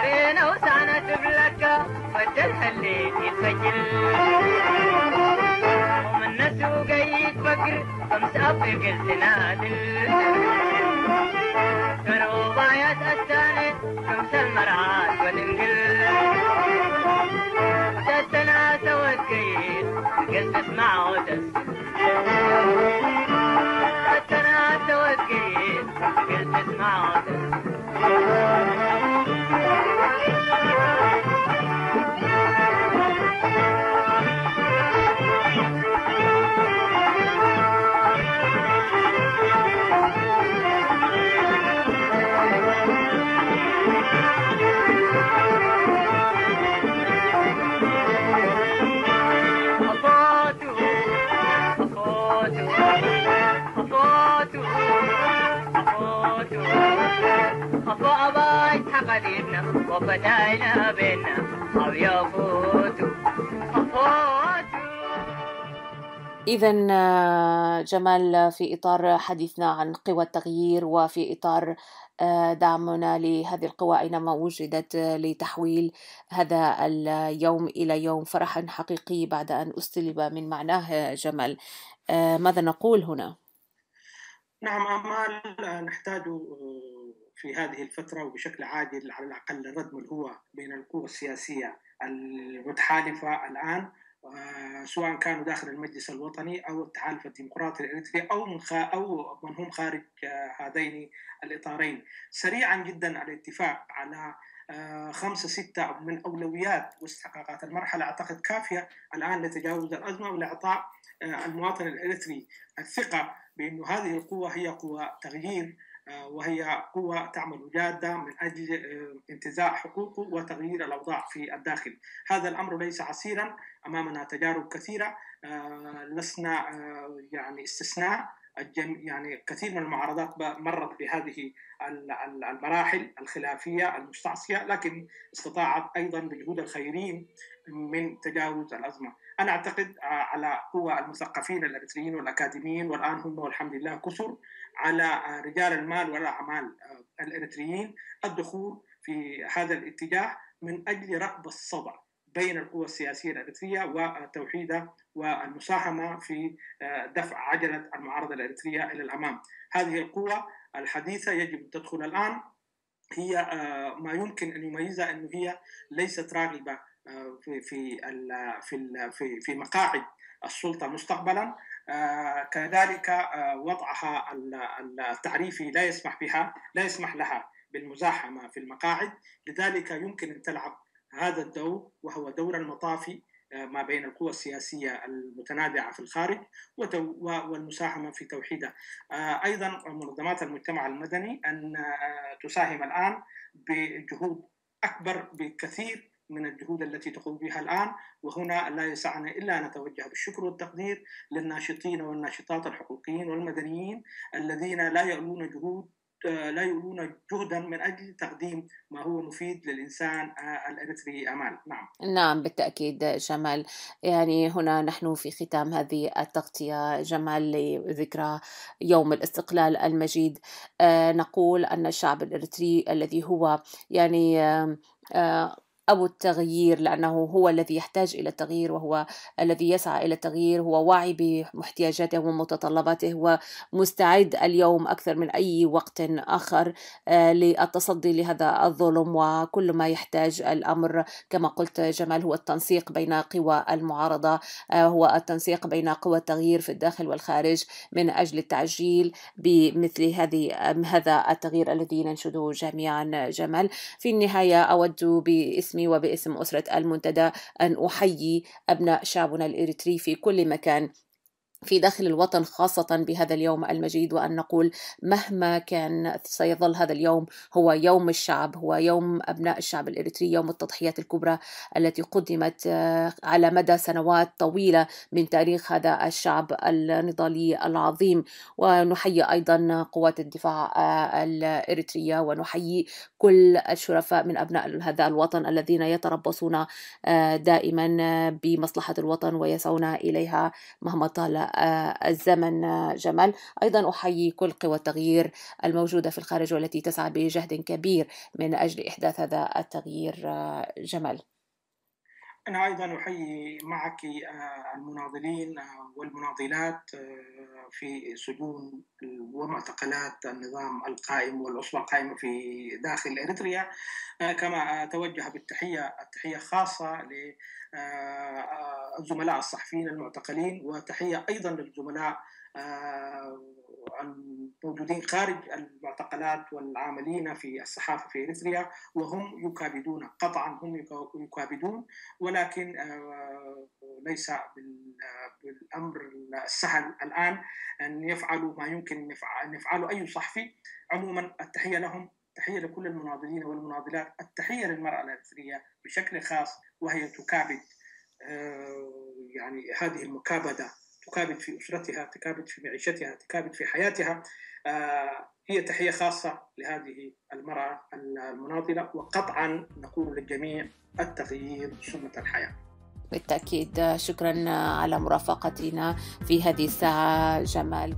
E: رينا وسعنة بلكة فتلها الليل يتسجل، ومن نسوق يتفكر فمسافر قلت نادل. كانوا بايات الثاني شمس المرعات وتنقل، وتستنا سوت كيد قلت اسمع وتسل، تستنا سوت كيد قلت اسمع وتسل. وفتاينا بينا أو يفوتوا.
A: إذن جمال، في إطار حديثنا عن قوى التغيير وفي إطار دعمنا لهذه القوى أينما وجدت لتحويل هذا اليوم إلى يوم فرح حقيقي بعد أن أستلب من معناه، جمال، ماذا نقول هنا؟
D: نعم أمال، نحتاج في هذه الفترة وبشكل عاجل على الأقل ردم الهوة بين القوى السياسية المتحالفة الآن، سواء كانوا داخل المجلس الوطني أو التحالف الديمقراطي الإريتري أو من هم خارج هذين الإطارين. سريعا جدا الاتفاق على 5-6 من أولويات واستحقاقات المرحلة أعتقد كافية الآن لتجاوز الأزمة ولإعطاء المواطن الإريتري الثقة بأن هذه القوة هي قوة تغيير وهي قوة تعمل جادة من أجل انتزاع حقوقه وتغيير الأوضاع في الداخل. هذا الأمر ليس عسيرا، أمامنا تجارب كثيرة، لسنا يعني استثناء. يعني كثير من المعارضات مرت بهذه المراحل الخلافية المستعصية، لكن استطاعت أيضا بجهود الخيرين من تجاوز الأزمة. أنا أعتقد على قوى المثقفين الإريتريين والأكاديميين، والآن هم والحمد لله كثر، على رجال المال والأعمال الإريتريين الدخول في هذا الاتجاه من أجل رأب الصدع بين القوى السياسية الإريترية وتوحيدها والمساهمة في دفع عجلة المعارضة الإريترية إلى الأمام. هذه القوى الحديثة يجب أن تدخل الآن. هي ما يمكن أن يميزها أنه هي ليست راغبة في مقاعد السلطة مستقبلا، كذلك وضعها التعريفي لا يسمح لها بالمزاحمة في المقاعد، لذلك يمكن أن تلعب هذا الدور، وهو دور المطافي ما بين القوى السياسية المتنازعة في الخارج والمساهمة في توحيدها. أيضا منظمات المجتمع المدني أن تساهم الآن بجهود أكبر بكثير من الجهود التي تقوم بها الآن، وهنا لا يسعنا إلا أن نتوجه بالشكر والتقدير للناشطين والناشطات الحقوقيين والمدنيين الذين لا يؤلون جهدا من أجل تقديم ما هو مفيد للإنسان الإريتري. أمال.
A: نعم بالتأكيد جمال. يعني هنا نحن في ختام هذه التغطية جمال لذكرى يوم الاستقلال المجيد، نقول أن الشعب الإريتري الذي هو يعني أبو التغيير، لأنه هو الذي يحتاج إلى التغيير وهو الذي يسعى إلى التغيير، هو واعي بمحتياجاته ومتطلباته ومستعد اليوم أكثر من أي وقت آخر للتصدي لهذا الظلم. وكل ما يحتاج الأمر كما قلت جمال هو التنسيق بين قوى المعارضة، هو التنسيق بين قوى التغيير في الداخل والخارج من أجل التعجيل بمثل هذا التغيير الذي ننشده جميعا. جمال، في النهاية أود باسم وباسم أسرة المنتدى أن أحيي أبناء شعبنا الإريتري في كل مكان في داخل الوطن، خاصة بهذا اليوم المجيد، وأن نقول مهما كان سيظل هذا اليوم هو يوم الشعب، هو يوم أبناء الشعب الإريتري، يوم التضحيات الكبرى التي قدمت على مدى سنوات طويلة من تاريخ هذا الشعب النضالي العظيم. ونحيي أيضا قوات الدفاع الإريترية، ونحيي كل الشرفاء من أبناء هذا الوطن الذين يتربصون دائما بمصلحة الوطن ويسعون إليها مهما طال الزمن. جمال، أيضا أحيي كل قوى التغيير الموجودة في الخارج والتي تسعى بجهد كبير من أجل إحداث هذا التغيير. جمال،
D: أنا أيضا أحيي معك المناضلين والمناضلات في سجون ومعتقلات النظام القائم والأسرة القائمة في داخل إريتريا، كما أتوجه التحية خاصة للزملاء الصحفيين المعتقلين، وتحية أيضا للزملاء الموجودين خارج المعتقلات والعاملين في الصحافة في إريتريا، وهم يكابدون قطعا، هم يكابدون، ولكن ليس بالأمر السهل الآن أن يفعلوا ما يمكن أن يفعله أي صحفي. عموما التحية لهم، تحية لكل المناضلين والمناضلات، التحية للمرأة الإريترية بشكل خاص، وهي تكابد يعني هذه المكابدة، تكابد في أسرتها، تكابد في معيشتها، تكابد في حياتها. هي تحية خاصة لهذه المرأة المناضلة، وقطعا نقول للجميع التغيير سنة الحياة.
A: بالتأكيد. شكرا على مرافقتنا في هذه الساعة جمال.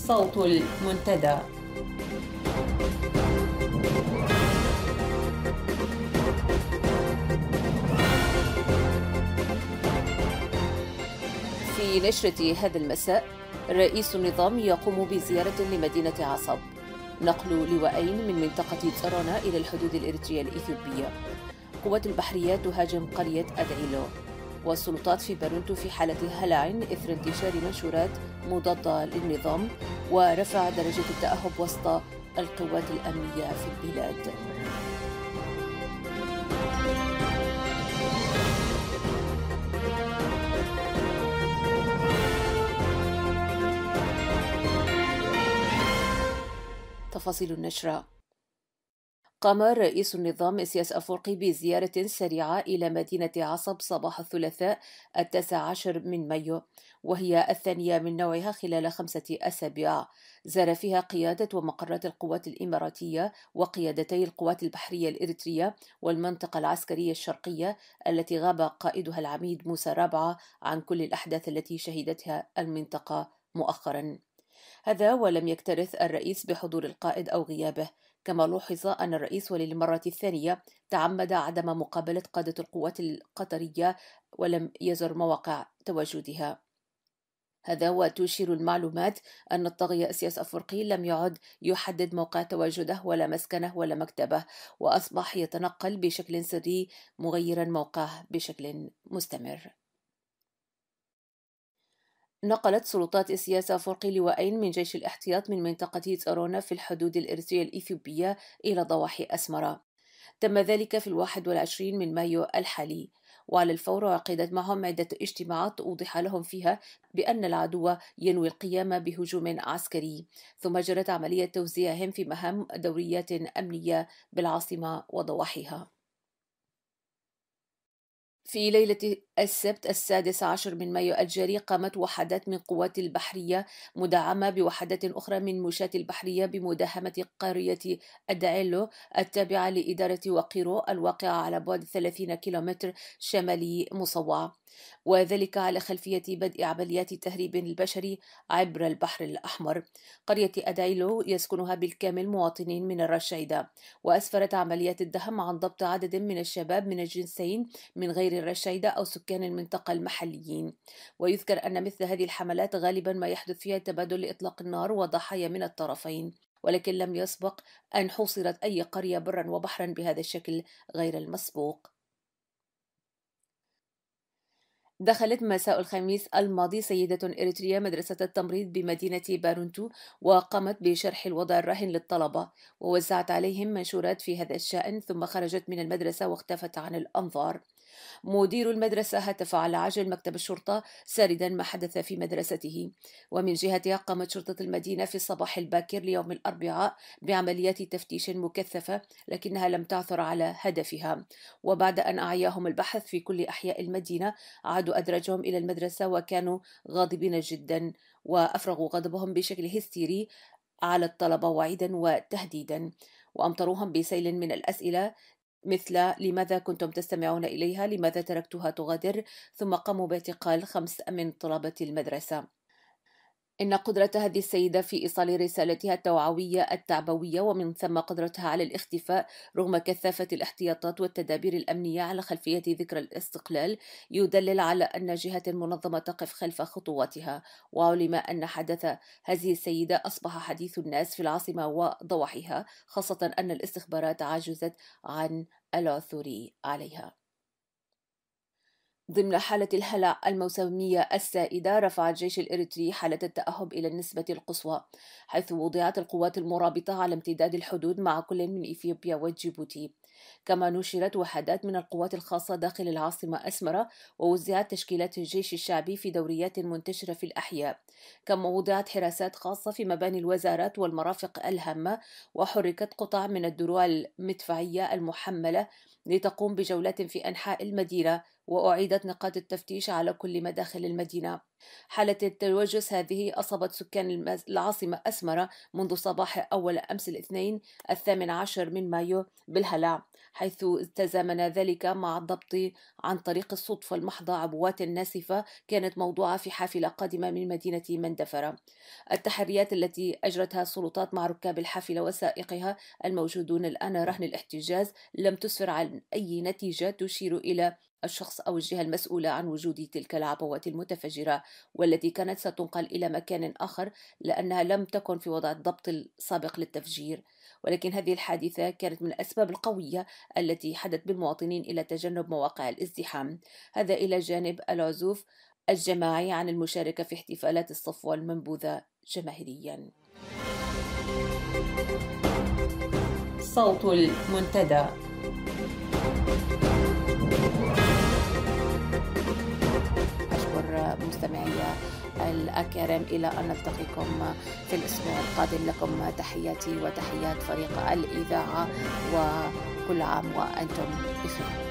A: صوت المنتدى. في نشرة هذا المساء، رئيس النظام يقوم بزيارة لمدينة عصب، نقل لواءين من منطقة تسارونا إلى الحدود الإريترية الإثيوبية. قوات البحرية تهاجم قرية أدعيلو. والسلطات في بارونتو في حالة هلع إثر انتشار منشورات مضادة للنظام ورفع درجة التأهب وسط القوات الأمنية في البلاد. تفاصيل النشرة. قام رئيس النظام إسياس أفورقي بزيارة سريعة إلى مدينة عصب صباح الثلاثاء 19 من مايو، وهي الثانية من نوعها خلال 5 أسابيع. زار فيها قيادة ومقرات القوات الإماراتية وقيادتي القوات البحرية الإريترية والمنطقة العسكرية الشرقية التي غاب قائدها العميد موسى رابعة عن كل الأحداث التي شهدتها المنطقة مؤخرا. هذا ولم يكترث الرئيس بحضور القائد أو غيابه، كما لوحظ أن الرئيس وللمرة الثانية تعمد عدم مقابلة قادة القوات القطرية ولم يزر مواقع تواجدها. هذا وتشير المعلومات أن الطاغية إسياس أفورقي لم يعد يحدد موقع تواجده ولا مسكنه ولا مكتبه، وأصبح يتنقل بشكل سري مغيرا موقعه بشكل مستمر. نقلت سلطات إسياس أفورقي لواءين من جيش الاحتياط من منطقة تسارونا في الحدود الإريترية الإثيوبية إلى ضواحي أسمرة. تم ذلك في 21 من مايو الحالي، وعلى الفور عقدت معهم عدة اجتماعات أوضح لهم فيها بأن العدو ينوي القيام بهجوم عسكري، ثم جرت عملية توزيعهم في مهام دوريات أمنية بالعاصمة وضواحيها. في ليلة السبت 16 من مايو الجاري قامت وحدات من قوات البحرية مدعمة بوحدات أخرى من مشاة البحرية بمداهمة قرية أدعيلو التابعة لإدارة وقيرو الواقعة على بعد 30 كيلومتر شمالي مصوع، وذلك على خلفية بدء عمليات تهريب البشري عبر البحر الأحمر. قرية أدعيلو يسكنها بالكامل مواطنين من الرشيدة، وأسفرت عمليات الدهم عن ضبط عدد من الشباب من الجنسين من غير الرشيدة أو سكان المنطقة المحليين. ويذكر أن مثل هذه الحملات غالبا ما يحدث فيها تبادل لإطلاق النار وضحايا من الطرفين، ولكن لم يسبق أن حوصرت أي قرية برا وبحرا بهذا الشكل غير المسبوق. دخلت مساء الخميس الماضي سيدة إريترية مدرسة التمريض بمدينة بارونتو وقامت بشرح الوضع الراهن للطلبة ووزعت عليهم منشورات في هذا الشأن، ثم خرجت من المدرسة واختفت عن الأنظار. مدير المدرسة هتف على عجل مكتب الشرطة ساردا ما حدث في مدرسته. ومن جهتها قامت شرطة المدينة في الصباح الباكر ليوم الأربعاء بعمليات تفتيش مكثفة، لكنها لم تعثر على هدفها. وبعد أن أعياهم البحث في كل أحياء المدينة عادوا أدرجهم إلى المدرسة وكانوا غاضبين جدا، وأفرغوا غضبهم بشكل هستيري على الطلبة وعيدا وتهديدا، وأمطروهم بسيل من الأسئلة مثل لماذا كنتم تستمعون إليها؟ لماذا تركتها تغادر؟ ثم قاموا باعتقال 5 من طلبة المدرسة. إن قدرة هذه السيدة في إيصال رسالتها التوعوية التعبوية ومن ثم قدرتها على الاختفاء رغم كثافة الاحتياطات والتدابير الأمنية على خلفية ذكرى الاستقلال يدلل على أن جهة منظمة تقف خلف خطواتها. وعلم أن حدث هذه السيدة أصبح حديث الناس في العاصمة وضواحيها، خاصة أن الاستخبارات عجزت عن العثور عليها. ضمن حالة الهلع الموسمية السائدة، رفع الجيش الإريتري حالة التأهب إلى النسبة القصوى، حيث وضعت القوات المرابطة على امتداد الحدود مع كل من إثيوبيا وجيبوتي. كما نشرت وحدات من القوات الخاصة داخل العاصمة أسمرة، ووزعت تشكيلات الجيش الشعبي في دوريات منتشرة في الأحياء. كما وضعت حراسات خاصة في مباني الوزارات والمرافق الهامة، وحركت قطع من الدروع المدفعية المحملة لتقوم بجولات في أنحاء المدينة، وأعيدت نقاط التفتيش على كل مداخل المدينة. حالة التوجس هذه أصابت سكان العاصمة أسمرة منذ صباح أول أمس الاثنين 18 من مايو بالهلع، حيث تزامن ذلك مع الضبط عن طريق الصدفة المحضة عبوات ناسفة كانت موضوعة في حافلة قادمة من مدينة مندفرة. التحريات التي أجرتها السلطات مع ركاب الحافلة وسائقها الموجودون الآن رهن الاحتجاز لم تسفر عن أي نتيجة تشير إلى الشخص أو الجهة المسؤولة عن وجود تلك العبوات المتفجرة، والتي كانت ستنقل إلى مكان آخر لأنها لم تكن في وضع الضبط السابق للتفجير. ولكن هذه الحادثة كانت من الأسباب القوية التي حدت بالمواطنين إلى تجنب مواقع الازدحام، هذا إلى جانب العزوف الجماعي عن المشاركة في احتفالات الصفوة المنبوذة جماهيريا. صوت المنتدى. أشكر مستمعي الأكارم، إلى أن نلتقيكم في الأسبوع القادم. لكم تحياتي وتحيات فريق الإذاعة، وكل عام وأنتم بخير.